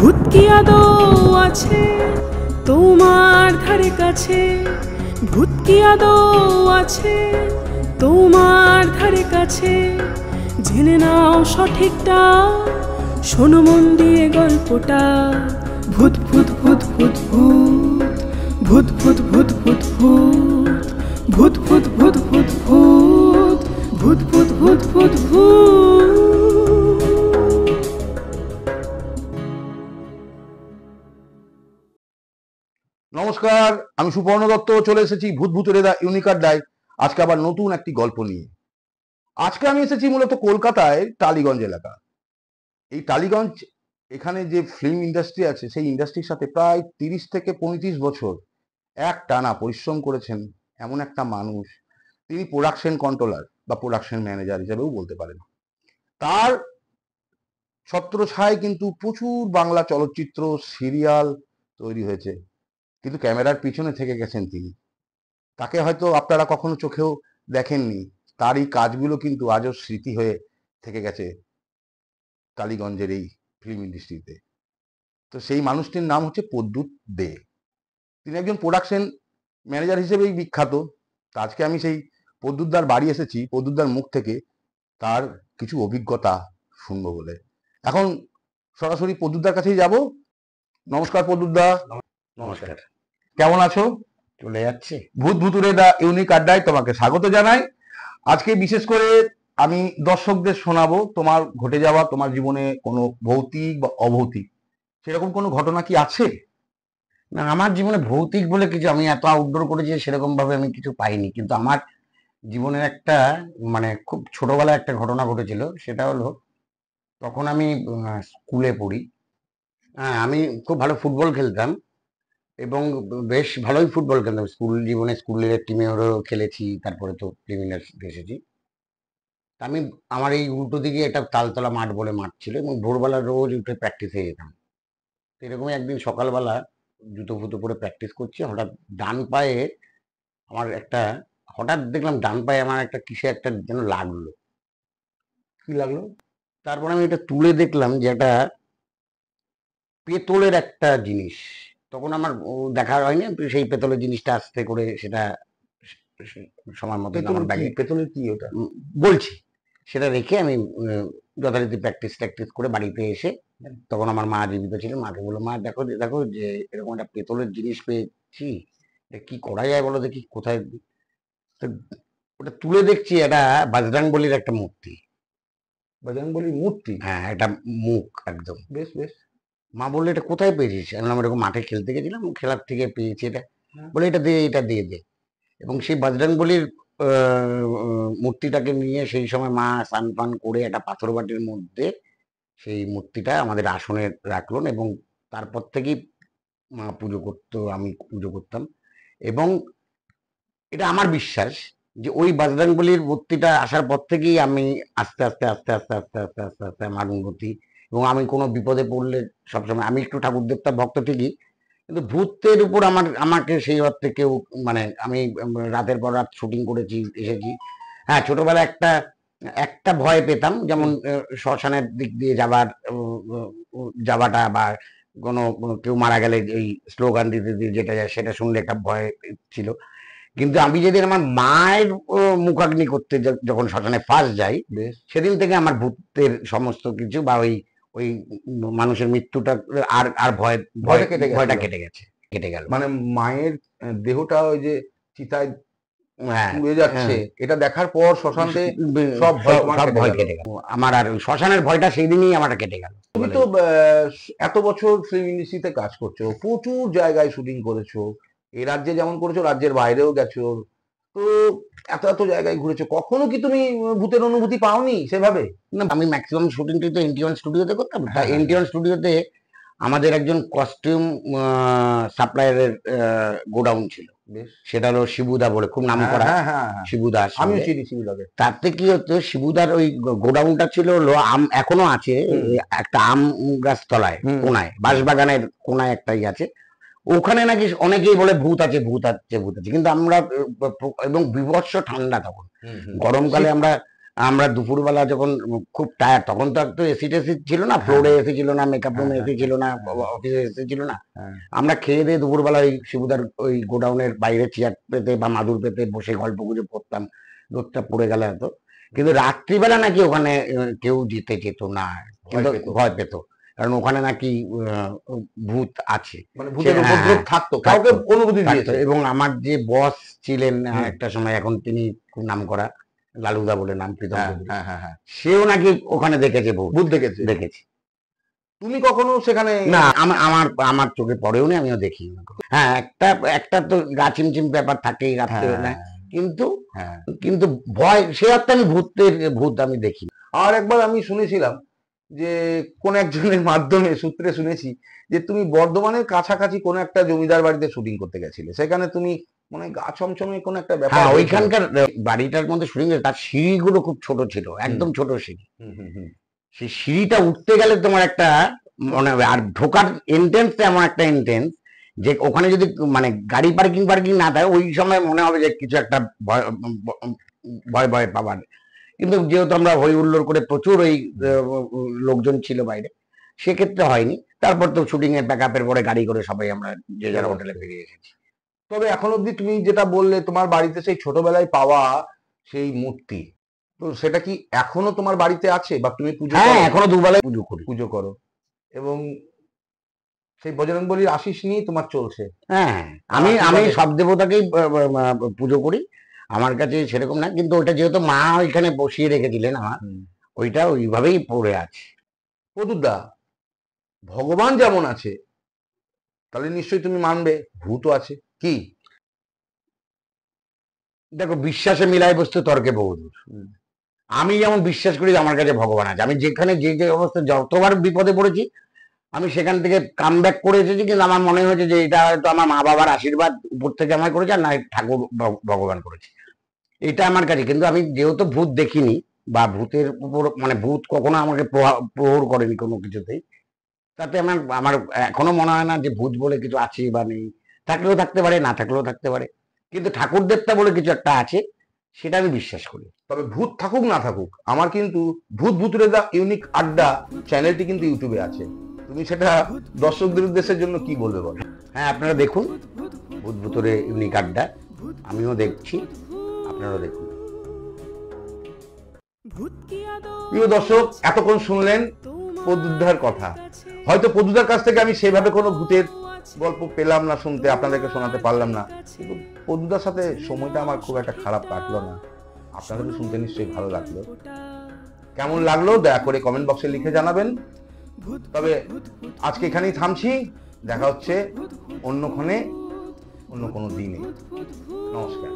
ভূত কি আদৌ আছে তোমার ধারে কাছে? ভূত কি আদৌ আছে তোমার ধারে কাছে? জেনে নাও সঠিকটা, শোনো মন দিয়ে গল্পটা। ভূত ভূত ভূত ভূত ভূত ভূত ভূত ভূত ভূত ভূত ভূত ভূত ভূত ভূত ভূত ভূত ভূত ভূত। নমস্কার, আমি সুপর্ণ দত্ত চলে এসেছি ভূত ভূতুরে দা ইউনিক আড্ডায়। আজকে আবার নতুন একটি গল্প নিয়ে। আজকে আমি এসেছি মূলত কলকাতায় টালিগঞ্জ এলাকা। এই টালিগঞ্জ, এখানে যে ফিল্ম ইন্ডাস্ট্রি আছে সেই ইন্ডাস্ট্রির সাথে প্রায় 30 থেকে 35 বছর এক টানা পরিশ্রম করেছেন এমন একটা মানুষ। তিনি প্রোডাকশন কন্ট্রোলার বা প্রোডাকশন ম্যানেজার হিসেবেও বলতে পারেন। তার ছত্রছায়ায় কিন্তু প্রচুর বাংলা চলচ্চিত্র, সিরিয়াল তৈরি হয়েছে, কিন্তু ক্যামেরার পিছনে থেকে গেছেন তিনি। তাকে হয়তো আপনারা কখনো চোখেও দেখেননি, তার এই কাজগুলো কিন্তু আজও স্মৃতি হয়ে থেকে গেছে টালিগঞ্জের এই ফিল্ম ইন্ডাস্ট্রিতে। তো সেই মানুষটির নাম হচ্ছে প্রদ্যুৎ দে। তিনি একজন প্রোডাকশন ম্যানেজার হিসেবেই বিখ্যাত। তো আজকে আমি সেই প্রদ্যুৎদার বাড়ি এসেছি, প্রদ্যুৎদার মুখ থেকে তার কিছু অভিজ্ঞতা শুনবো বলে। এখন সরাসরি প্রদ্যুৎদার কাছেই যাব। নমস্কার প্রদ্যুৎদা। নমস্কার। কেমন আছো? চলে যাচ্ছে। ভূত ভূতুরে দা ইউনিক আড্ডায় তোমাকে স্বাগত জানাই। আজকে বিশেষ করে আমি দর্শকদের শোনাবো তোমার ঘটে যাওয়া, তোমার জীবনে কোনো ভৌতিক বা অভৌতিক সেরকম কোনো ঘটনা কি আছে? না, আমার জীবনে ভৌতিক বলে কিছু, আমি এত আউটডোর করেছি সেরকম ভাবে আমি কিছু পাইনি, কিন্তু আমার জীবনের একটা খুব ছোটবেলায় একটা ঘটনা ঘটেছিল। সেটা হলো, তখন আমি স্কুলে পড়ি। হ্যাঁ, আমি খুব ভালো ফুটবল খেলতাম এবং বেশ ভালোই ফুটবল খেলতাম। স্কুল জীবনে স্কুলের টিমেও খেলেছি, তারপরে তো প্রিমিয়ার এসেছি। আমি আমার এই উল্টো দিকে একটা তালতলা মাঠ বলে মাঠ ছিল এবং ভোরবেলা রোজ উঠে প্র্যাকটিসে যেতাম। এরকমই একদিন সকালবেলা জুতো ফুতো পরে প্র্যাকটিস করছি, হঠাৎ ডান পায়ে আমার একটা হঠাৎ দেখলাম ডান পায়ে আমার একটা কিসে একটা যেন লাগলো। কি লাগলো? তারপর আমি এটা তুলে দেখলাম যে একটা পেতলের একটা জিনিস। তখন আমার দেখা হয়নি, সেই পেতলের জিনিসটা আস্তে করে সেটা সময় মতো আমার ব্যাগে। পেতলের কি ওটা? বলছি, সেটা রেখে আমি যথারীতি প্র্যাকটিস করে বাড়িতে এসে, তখন আমার মা জীবিত ছিলেন, মাকে বললো, মা দেখো দেখো যে এরকম একটা পেতলের জিনিস পেয়েছি, কি করা যায় বলো দেখি, কোথায়? তো ওটা তুলে দেখছি এটা বজরংবলীর একটা মূর্তি। বজরংবলীর মূর্তি? হ্যাঁ, একটা মুখ একদম। বেশ বেশ। মা বললো, এটা কোথায় পেয়েছিস? আমি বললাম, এরকম মাঠে খেলতে গেছিলাম, খেলার থেকে পেয়েছি এটা। বলে, এটা দিয়ে দে। এবং সেই বজরংবলীর মূর্তিটাকে নিয়ে সেই সময় মা স্নান পান করে একটা পাথর বাটির মধ্যে সেই মূর্তিটা আমাদের আসনে রাখলেন এবং তারপর থেকেই মা পুজো করতো, আমি পুজো করতাম। এবং এটা আমার বিশ্বাস যে ওই বজরংবলীর মূর্তিটা আসার পর থেকেই আমি আস্তে আস্তে আস্তে আস্তে আস্তে আস্তে আস্তে আস্তে আমার উন্নতি। এবং আমি কোনো বিপদে পড়লে সবসময়, আমি একটু ঠাকুর দেবতার ভক্ত ঠিকই, কিন্তু ভূতের উপর আমাকে সেই অর্থে কেউ, আমি রাতের পর রাত শুটিং করেছি, এসেছি। হ্যাঁ, ছোটবেলায় একটা ভয় পেতাম, যেমন শ্মশানের দিক দিয়ে যাওয়াটা বা কোনো কেউ মারা গেলে এই স্লোগান দিতে দিয়ে যেটা যায় সেটা শুনলে একটা ভয় ছিল। কিন্তু আমি যেদিন আমার মায়ের মুখাগ্নি করতে যখন শ্মশানে ফার্স্ট যাই, সেদিন থেকে আমার ভূতের সমস্ত কিছু বা ওই মানুষের মৃত্যুটা আর ভয়টা কেটে গেল। মানে মায়ের দেহটা ওই যে চিতায় পুড়ে যাচ্ছে, এটা দেখার পর শ্মশানে সব ভয় কেটে গেল। আমার আর শ্মশানের ভয়টা সেই দিনই আমার কেটে গেল। তুমি তো এত বছর ফিল্ম ইন্ডাস্ট্রিতে কাজ করছো, প্রচুর জায়গায় শুটিং করেছো, এই রাজ্যে যেমন করেছো রাজ্যের বাইরেও গেছো, তো এত এত জায়গায় ঘুরেছো, কখনো কি তুমি ভূতের অনুভূতি পাওনি সেভাবে? না, আমি ম্যাক্সিমাম শুটিংটি তো এনটিওয়ান স্টুডিওতে করতাম। এনটিওয়ান স্টুডিওতে আমাদের একজন কস্টিউম সাপ্লায়ারের গোডাউন ছিল, সেটা হলো শিবুদা বলে, খুব নাম করা শিবুদা। আমিও চিনি শিবুদাকে। তাতে কি হতো, শিবুদার ওই গোডাউনটা ছিল হলো এখনো আছে, একটা আম গাছ তলায় কোনায়, বাঁশবাগানের কোনায় একটাই আছে। ওখানে নাকি অনেকেই বলে ভূত আছে ভূত আছে ভূত আছে, কিন্তু আমরা, এবং বিভৎস ঠান্ডা তখন, গরমকালে আমরা আমরা দুপুরবেলা যখন খুব টায়ার্ড, তখন তো একটু এসি টেসি ছিল না, ফ্লোরে এসি ছিল না, মেকআপ রুমে এসি ছিল না, অফিসে এসি ছিল না। আমরা খেয়ে দিয়ে দুপুরবেলা ওই শিবুদার ওই গোডাউনের বাইরে চেয়ার পেতে বা মাদুর পেতে বসে গল্প গুজব করতাম, রোদটা পড়ে গেলে এত। কিন্তু রাত্রিবেলা নাকি ওখানে কেউ যেতে যেত না, কিন্তু ভয় পেত, কারণ ওখানে নাকি ভূত আছে, মানে ভূতের উপদ্রব থাকতো, কাউকে অনুমতি দিয়েছে। এবং আমার যে বস ছিলেন একটা সময়, এখন তিনি খুব নাম করা, লালুদা বলে নাম, প্রীতম, সেও নাকি ওখানে দেখেছে ভূত, দেখেছে। তুমি কখনো সেখানে? না, আমার চোখে পড়েও নি, আমিও দেখি। হ্যাঁ, একটা তো গা চিমচিম ব্যাপার থাকেই রাত্রে, কিন্তু ভয় সে অর্থে আমি ভূত আমি দেখি। আর একবার আমি শুনেছিলাম যে কোন একজনের মাধ্যমে সূত্রে শুনেছি যে তুমি বর্ধমানের কাছাকাছি কোন একটা জমিদার বাড়িতে শুটিং করতে গেছিলে, সেখানে তুমি মনে গা ছমছমে কোন একটা ব্যাপার। ওইখানকার বাড়িটার মধ্যে শুটিং, তার সিঁড়িগুলো খুব ছোট ছিল, একদম ছোট সিঁড়ি। সেই সিঁড়িটা উঠতে গেলে তোমার একটা মনে হবে, আর ঢোকার এন্ট্রেন্সটা এমন একটা এন্ট্রেন্স যে ওখানে যদি মানে গাড়ি পার্কিং না থাকে, ওই সময় মনে হবে যে কিছু একটা ভয় ভয় পাবার। কিন্তু যেহেতু আমরা হই হুল্লোড় করে, প্রচুর ওই লোকজন ছিল বাইরে, সেক্ষেত্রে হয়নি। তারপর তো শুটিং এর প্যাকআপের পরে গাড়ি করে সবাই আমরা যে যার হোটেলে ফিরে এসেছি। তবে এখন অব্দি তুমি যেটা বললে তোমার বাড়িতে সেই ছোটবেলায় পাওয়া সেই মূর্তি, তো সেটা কি এখনো তোমার বাড়িতে আছে বা তুমি পুজো? হ্যাঁ, এখনো দুবেলায় পুজো করো, এবং সেই বজরংবলীর আশিস নিয়ে তোমার চলছে। হ্যাঁ, আমি সব দেবতাকেই পুজো করি, আমার কাছে সেরকম না, কিন্তু ওটা যেহেতু মা ওইখানে বসিয়ে রেখেছিলেন আমার, ওইটা ওইভাবেই পড়ে আছে। প্রদুদা, ভগবান যেমন আছে তাহলে নিশ্চয়ই তুমি মানবে ভূতও আছে কি? দেখো, বিশ্বাসে মিলাই বস্তু তর্কে বহুদূর। আমি যেমন বিশ্বাস করি আমার কাছে ভগবান আছে, আমি যেখানে যে যে অবস্থা যতবার বিপদে পড়েছি আমি সেখান থেকে কাম ব্যাক করে এসেছি, কিন্তু আমার মনে হয়েছে যে এটা হয়তো আমার মা বাবার আশীর্বাদ উপর থেকে আমায় করেছে, আর না ঠাকুর ভগবান করেছে, এটা আমার কাছে। কিন্তু আমি যেহেতু ভূত দেখিনি, বা ভূতের উপর মানে ভূত কখনো আমাকে প্রহর করেনি কোনো কিছুতেই, তাতে আমার এখনো মনে হয় না যে ভূত বলে কিছু আছে বা নেই। থাকলেও থাকতে পারে, না থাকলেও থাকতে পারে, কিন্তু ঠাকুর দেবতা বলে কিছু একটা আছে, সেটা আমি বিশ্বাস করি। তবে ভূত থাকুক না থাকুক, আমার কিন্তু ভূত ভুতুরে দা ইউনিক আড্ডা চ্যানেলটি কিন্তু ইউটিউবে আছে, তুমি সেটা দর্শকদের উদ্দেশ্যের জন্য কি বলবে বলো? হ্যাঁ, আপনারা দেখুন ভূত ভুতুরে ইউনিক আড্ডা, আমিও দেখছি, আপনারাও দেখুন। প্রিয় দর্শক, এতক্ষণ শুনলেন প্রদুদার কথা। হয়তো প্রদুদার কাছ থেকে আমি সেভাবে কোনো ভূতের গল্প পেলাম না শুনতে, আপনাদেরকে শোনাতে পারলাম না, কিন্তু প্রদুদার সাথে সময়টা আমার খুব একটা খারাপ কাটলো না। আপনাদেরও শুনতে নিশ্চয়ই ভালো লাগলো। কেমন লাগলো দয়া করে কমেন্ট বক্সে লিখে জানাবেন। তবে আজকে এখানেই থামছি, দেখা হচ্ছে অন্যক্ষণে অন্য কোনো দিনে। নমস্কার।